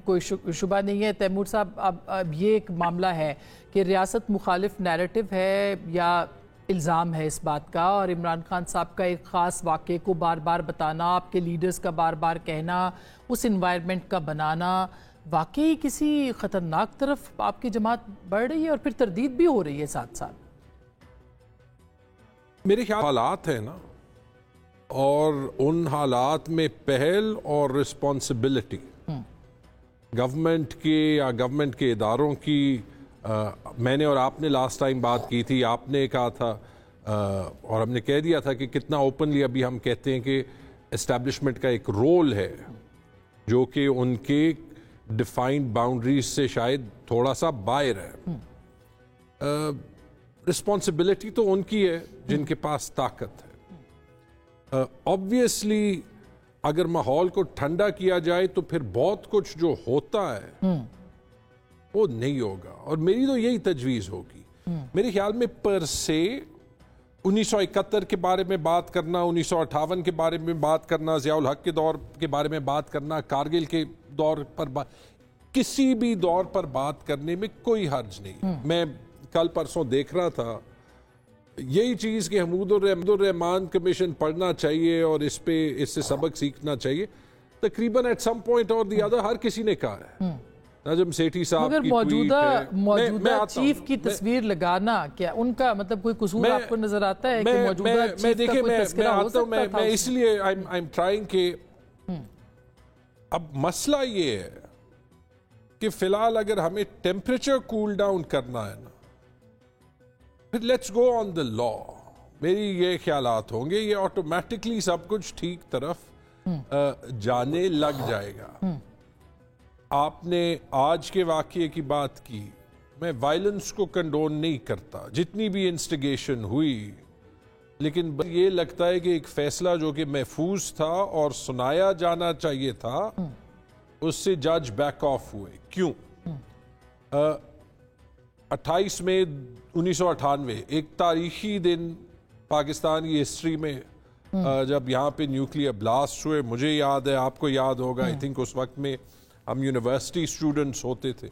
کوئی شبہ نہیں ہے تیمور صاحب. اب یہ ایک معاملہ ہے کہ ریاست مخالف نیریٹو ہے یا الزام ہے اس بات کا، اور عمران خان صاحب کا ایک خاص واقعے کو بار بار بتانا، آپ کے لیڈرز کا بار بار کہنا، اس انوائرمنٹ کا بنانا، واقعی کسی خطرناک طرف آپ کی جماعت بڑھ رہی ہے اور پھر تردید بھی ہو رہی ہے ساتھ ساتھ. میرے خیال حالات ہیں نا، اور ان حالات میں پہل اور رسپانسبلٹی گورنمنٹ کی یا گورنمنٹ کے اداروں کی. میں نے اور آپ نے لاسٹ ٹائم بات کی تھی، آپ نے کہا تھا اور ہم نے کہہ دیا تھا کہ کتنا اوپنلی ابھی ہم کہتے ہیں کہ اسٹیبلشمنٹ کا ایک رول ہے جو کہ ان کے ڈیفائنڈ باؤنڈریز سے شاید تھوڑا سا باہر ہے. رسپانسبلٹی تو ان کی ہے جن کے پاس طاقت ہے. obviously اگر ماحول کو ٹھنڈا کیا جائے تو پھر بہت کچھ جو ہوتا ہے وہ نہیں ہوگا، اور میری تو یہی تجویز ہوگی. میرے خیال میں پر سے 1971 کے بارے میں بات کرنا، 1958 کے بارے میں بات کرنا، ضیاء الحق کے دور کے بارے میں بات کرنا، کارگل کے دور پر کسی بھی دور پر بات کرنے میں کوئی حرج نہیں. میں کل پرسوں دیکھ رہا تھا یہی چیز کہ حمود الرحمان کمیشن پڑھنا چاہیے اور اس سے سبق سیکھنا چاہیے. تقریباً ایٹ سم پوائنٹ اور دی ادر ہر کسی نے کہا ہے. نجم سیٹھی صاحب کی موجودہ چیف کی تصویر لگانا، کیا ان کا مطلب کوئی قصور آپ کو نظر آتا ہے کہ موجودہ چیف کا کوئی تذکرہ ہو سکتا تھا؟ میں اس لیے I'm trying کہ اب مسئلہ یہ ہے کہ فی الحال اگر ہمیں ٹیمپریچر کول ڈاؤن کرنا ہے نا، پھر لیٹس گو آن دا لا. میری یہ خیالات ہوں گے، یہ آٹومیٹکلی سب کچھ ٹھیک طرف جانے لگ جائے گا. آپ نے آج کے واقعے کی بات کی، میں وائلنس کو کنڈون نہیں کرتا جتنی بھی انسٹیگیشن ہوئی، لیکن یہ لگتا ہے کہ ایک فیصلہ جو کہ محفوظ تھا اور سنایا جانا چاہیے تھا، اس سے جج بیک آف ہوئے. کیوں؟ 28 مئی 1998 ایک تاریخی دن پاکستان کی ہسٹری میں، جب یہاں پہ نیوکلیئر بلاسٹ ہوئے. مجھے یاد ہے، آپ کو یاد ہوگا، آئی تھنک اس وقت میں ہم یونیورسٹی اسٹوڈنٹس ہوتے تھے.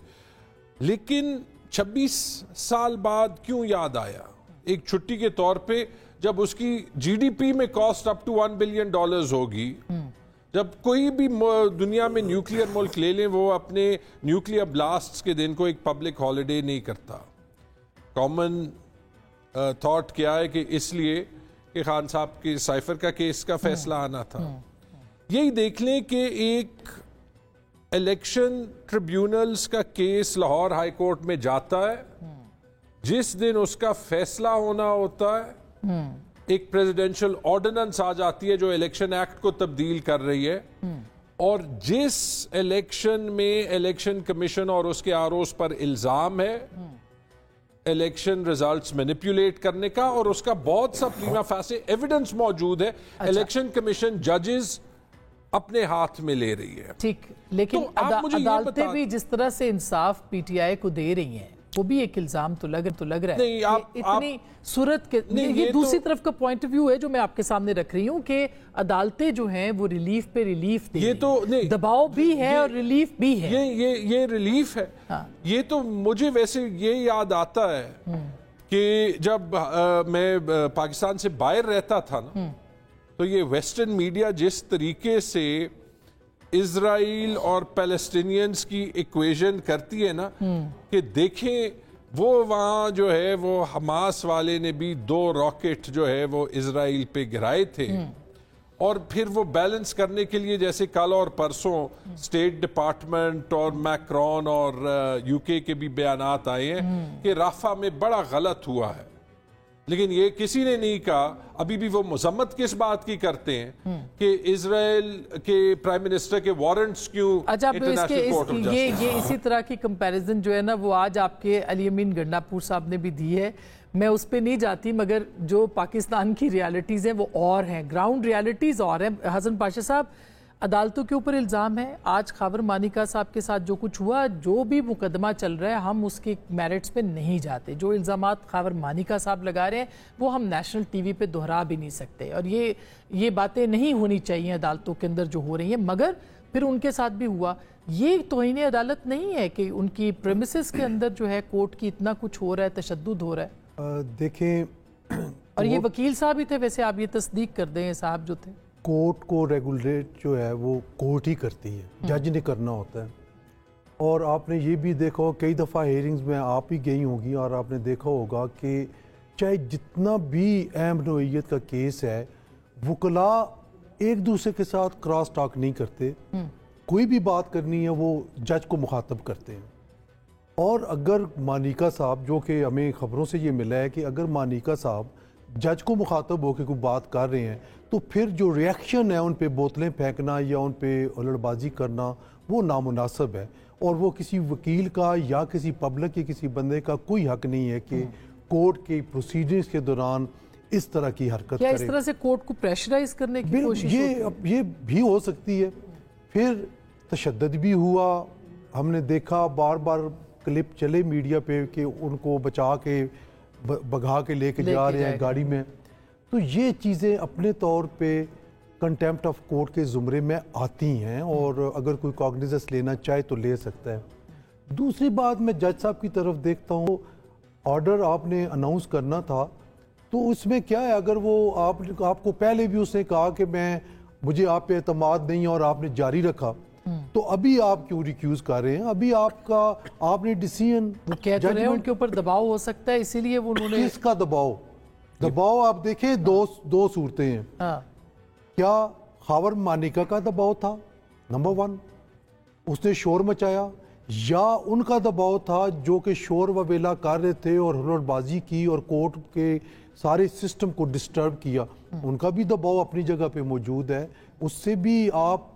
لیکن 26 سال بعد کیوں یاد آیا؟ ایک چھٹی کے طور پہ جب اس کی جی ڈی پی میں کاسٹ اپ ٹو $1 بلین ہوگی. جب کوئی بھی دنیا میں نیوکلیئر ملک لے لیں، وہ اپنے نیوکلیئر بلاسٹ کے دن کو ایک پبلک ہالیڈے نہیں کرتا. کامن تھاٹ کیا ہے کہ اس لیے کہ خان صاحب کے سائفر کا کیس کا فیصلہ آنا تھا. یہی دیکھ لیں کہ ایک الیکشن ٹریبیونلز کا کیس لاہور ہائی کورٹ میں جاتا ہے، جس دن اس کا فیصلہ ہونا ہوتا ہے ایک پریزیڈنشل آرڈیننس آ جاتی ہے جو الیکشن ایکٹ کو تبدیل کر رہی ہے، اور جس الیکشن میں الیکشن کمیشن اور اس کے آر اوز پر الزام ہے الیکشن ریزلٹس مینیپولیٹ کرنے کا، اور اس کا بہت سا پریما فیسی ایویڈنس موجود ہے، الیکشن کمیشن ججز اپنے ہاتھ میں لے رہی ہے. ٹھیک، لیکن عدالتیں بھی جس طرح سے انصاف پی ٹی آئی کو دے رہی ہیں، وہ بھی ایک الزام تو لگ رہا ہے. اتنی صورت کے یہ دوسری طرف کا پوائنٹ آف ویو ہے جو میں آپ کے سامنے رکھ رہی ہوں کہ عدالتیں جو ہیں وہ ریلیف پہ ریلیف دے رہی ہیں. دباؤ بھی ہے اور ریلیف بھی ہے. یہ ریلیف ہے. یہ تو مجھے ویسے یہ یاد آتا ہے کہ جب میں پاکستان سے باہر رہتا تھا نا، تو یہ ویسٹرن میڈیا جس طریقے سے اسرائیل اور پیلسٹینینز کی ایکویژن کرتی ہے نا، کہ دیکھیں وہ وہاں جو ہے وہ حماس والے نے بھی 2 راکٹ جو ہے وہ اسرائیل پہ گرائے تھے، اور پھر وہ بیلنس کرنے کے لیے جیسے کل اور پرسوں اسٹیٹ ڈپارٹمنٹ اور میکرون اور یو کے بھی بیانات آئے ہیں کہ رافہ میں بڑا غلط ہوا ہے. لیکن یہ کسی نے نہیں کہا، ابھی بھی وہ مذمت کس بات کی کرتے ہیں کہ اسرائیل کے پرائم منسٹر کے وارنٹس کیوں انٹرنیشنل کورٹ آف جسٹس. یہ اسی طرح کی کمپیریزن جو ہے نا وہ آج آپ کے علی امین گنڈاپور صاحب نے بھی دی ہے. میں اس پہ نہیں جاتی، مگر جو پاکستان کی ریالٹیز ہیں وہ اور ہیں، گراؤنڈ ریالٹیز اور ہیں. حسن پاشا صاحب، عدالتوں کے اوپر الزام ہے. آج خاور مانیکا صاحب کے ساتھ جو کچھ ہوا، جو بھی مقدمہ چل رہا ہے، ہم اس کے میرٹس پہ نہیں جاتے. جو الزامات خاور مانیکا صاحب لگا رہے ہیں وہ ہم نیشنل ٹی وی پہ دہرا بھی نہیں سکتے، اور یہ باتیں نہیں ہونی چاہیے عدالتوں کے اندر جو ہو رہی ہیں. مگر پھر ان کے ساتھ بھی ہوا. یہ توہین عدالت نہیں ہے کہ ان کی پریمیسز کے اندر جو ہے کورٹ کی اتنا کچھ ہو رہا ہے، تشدد ہو رہا ہے؟ دیکھیں، اور یہ وکیل صاحب ہی تھے، ویسے آپ یہ تصدیق کر دیں صاحب جو تھے، کورٹ کو ریگولیٹ جو ہے وہ کورٹ ہی کرتی ہے، جج نے کرنا ہوتا ہے. اور آپ نے یہ بھی دیکھا ہو کئی دفعہ ہیئرنگز میں آپ ہی گئی ہوں گی اور آپ نے دیکھا ہوگا کہ چاہے جتنا بھی اہم نوعیت کا کیس ہے، وکلاء ایک دوسرے کے ساتھ کراس ٹاک نہیں کرتے. کوئی بھی بات کرنی ہے وہ جج کو مخاطب کرتے ہیں. اور اگر مانیکا صاحب، جو کہ ہمیں خبروں سے یہ ملا ہے کہ اگر مانیکا صاحب جج کو مخاطب ہو کے کوئی بات کر رہے ہیں تو پھر جو ریئیکشن ہے ان پہ بوتلیں پھینکنا یا ان پہ ہلڑ بازی کرنا وہ نامناسب ہے. اور وہ کسی وکیل کا یا کسی پبلک کے کسی بندے کا کوئی حق نہیں ہے کہ کورٹ کی پروسیڈنگز کے دوران اس طرح کی حرکت کیا کرے. اس طرح سے کورٹ کو پریشرائز کرنے کی کوشش ہوتی ہے؟ یہ بھی ہو سکتی ہے. پھر تشدد بھی ہوا، ہم نے دیکھا بار بار کلپ چلے میڈیا پہ کہ ان کو بچا کے بگھا کے لے کے جا رہے ہیں گاڑی میں. تو یہ چیزیں اپنے طور پہ کنٹیمپٹ آف کورٹ کے زمرے میں آتی ہیں، اور اگر کوئی کاگنیزنس لینا چاہے تو لے سکتا ہے. دوسری بات، میں جج صاحب کی طرف دیکھتا ہوں، آرڈر آپ نے اناؤنس کرنا تھا تو اس میں کیا ہے، اگر وہ آپ کو پہلے بھی اس نے کہا کہ مجھے آپ پہ اعتماد نہیں اور آپ نے جاری رکھا، تو ابھی آپ کیوں ریکیوز کر رہے ہیں؟ ابھی آپ نے ڈیسیژن ان کے اوپر دباؤ ہو سکتا ہے، اسی لیے وہ انہوں نے کس کا دباؤ آپ دیکھیں دو صورتیں ہیں. کیا خاور مانیکا کا دباؤ تھا؟ نمبر 1، اس نے شور مچایا، یا ان کا دباؤ تھا جو کہ شور و ویلا کر رہے تھے اور ہلڑ بازی کی اور کورٹ کے سارے سسٹم کو ڈسٹرب کیا؟ ان کا بھی دباؤ اپنی جگہ پہ موجود ہے، اس سے بھی آپ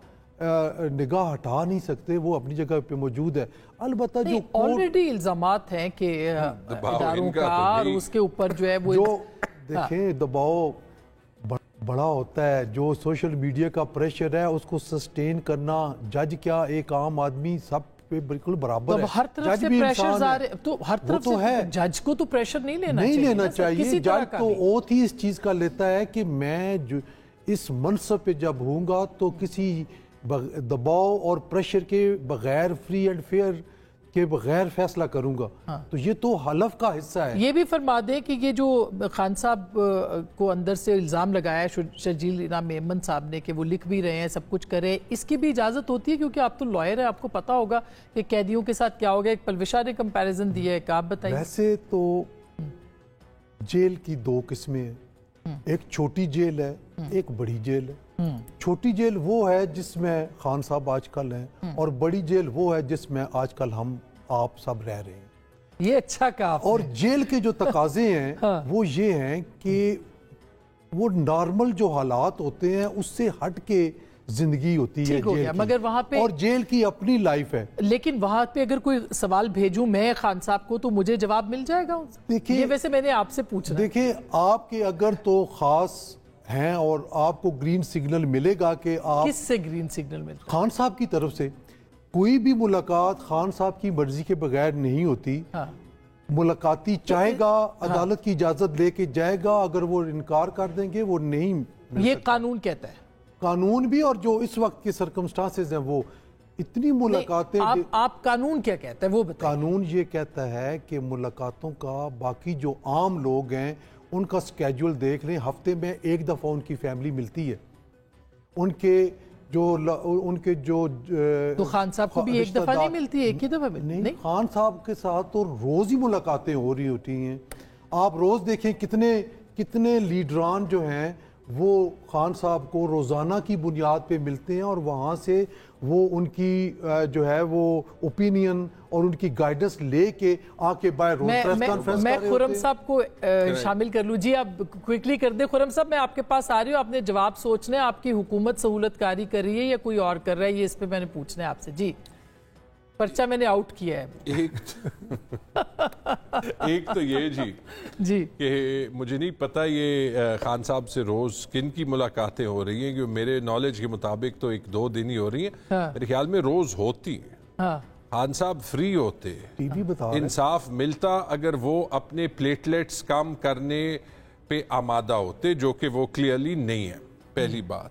نگاہ ہٹا نہیں سکتے، وہ اپنی جگہ پہ موجود ہے. البتہ جو آلریڈی الزامات ہیں کہ اداروں کا اور اس کے اوپر جو ہے وہ دیکھیں دباؤ بڑا ہوتا ہے، جو سوشل میڈیا کا پریشر ہے اس کو سسٹین کرنا، جج کیا ایک عام آدمی سب پہ بالکل برابر ہے. ہر طرف سے پریشرز آ رہے تو ہر طرف سے جج کو تو پریشر نہیں لینا چاہیے. جج تو اوتھ ہی اس چیز کا لیتا ہے کہ میں اس منصب پہ جب ہوں گا تو کسی دباؤ اور پریشر کے بغیر، فری اینڈ فیئر کے بغیر فیصلہ کروں گا. تو یہ تو حلف کا حصہ ہے. یہ بھی فرما دیں کہ یہ جو خان صاحب کو اندر سے الزام لگایا ہے شرجیل انعام میمن صاحب نے کہ وہ لکھ بھی رہے ہیں، سب کچھ کر رہے ہیں، اس کی بھی اجازت ہوتی ہے؟ کیونکہ آپ تو لائر ہیں، آپ کو پتا ہوگا کہ قیدیوں کے ساتھ کیا ہوگا. ایک پلوشا نے کمپیریزن دیا ہے، آپ بتائیے. ویسے تو جیل کی 2 قسمیں ہیں، ایک چھوٹی جیل ہے، ایک بڑی جیل ہے. چھوٹی جیل وہ ہے جس میں خان صاحب آج کل ہیں، اور بڑی جیل وہ ہے جس میں آج کل آپ سب رہ رہے ہیں. یہ اچھا کہا. اور جیل کے جو تقاضے ہیں وہ یہ ہیں کہ وہ نارمل جو حالات ہوتے ہیں اس سے ہٹ کے زندگی ہوتی ہے جیل کی، مگر وہاں پہ اور جیل کی اپنی لائف ہے. لیکن وہاں پہ اگر کوئی سوال بھیجوں میں خان صاحب کو تو مجھے جواب مل جائے گا؟ یہ ویسے میں نے آپ سے پوچھنا. دیکھیں، آپ کے اگر تو خاص ہیں اور آپ کو گرین سگنل ملے گا کہ آپ کس سے گرین سگنل ملتا ہے؟ خان صاحب کی طرف سے. کوئی بھی ملاقات خان صاحب کی مرضی کے بغیر نہیں ہوتی. ملاقاتی چاہے گا عدالت کی اجازت لے کے جائے گا، اگر وہ انکار کر دیں گے وہ نہیں. یہ قانون کہتا ہے. قانون بھی، اور جو اس وقت کے سرکمسٹانسز ہیں وہ اتنی ملاقاتیں. آپ قانون کیا کہتا ہے وہ بتائیں. قانون یہ کہتا ہے کہ ملاقاتوں کا باقی جو عام لوگ ہیں ان کا سکیجول دیکھ لیں، ہفتے میں 1 دفعہ ان کی فیملی ملتی ہے. ان کے جو تو خان صاحب کو بھی 1 دفعہ نہیں ملتی، 1 ہی دفعہ ملتی؟ نہیں، خان صاحب کے ساتھ تو روز ہی ملاقاتیں ہو رہی ہوتی ہیں. آپ روز دیکھیں کتنے لیڈران جو ہیں وہ خان صاحب کو روزانہ کی بنیاد پہ ملتے ہیں، اور وہاں سے وہ ان کی جو ہے وہ اوپینین اور ان کی گائیڈنس لے کے آ کے باہر روز پریس کانفرنس کر رہے ہوتے ہیں. میں خرم صاحب کو شامل کر لوں. جی آپ کوئکلی کر دیں. خرم صاحب میں آپ کے پاس آ رہی ہوں، آپ نے جواب سوچنا ہے. آپ کی حکومت سہولت کاری کر رہی ہے یا کوئی اور کر رہا ہے؟ یہ اس پہ میں نے پوچھنا ہے آپ سے. جی پرچہ میں نے آؤٹ کیا ہے. ایک تو یہ جی کہ مجھے نہیں پتا یہ خان صاحب سے روز کن کی ملاقاتیں ہو رہی ہیں، کہ میرے نالج کے مطابق تو 1-2 دن ہی ہو رہی ہیں. میرے خیال میں روز ہوتی ہیں. خان صاحب فری ہوتے، انصاف ملتا اگر وہ اپنے پلیٹلیٹس کم کرنے پہ آمادہ ہوتے، جو کہ وہ کلیئرلی نہیں ہے. پہلی بات.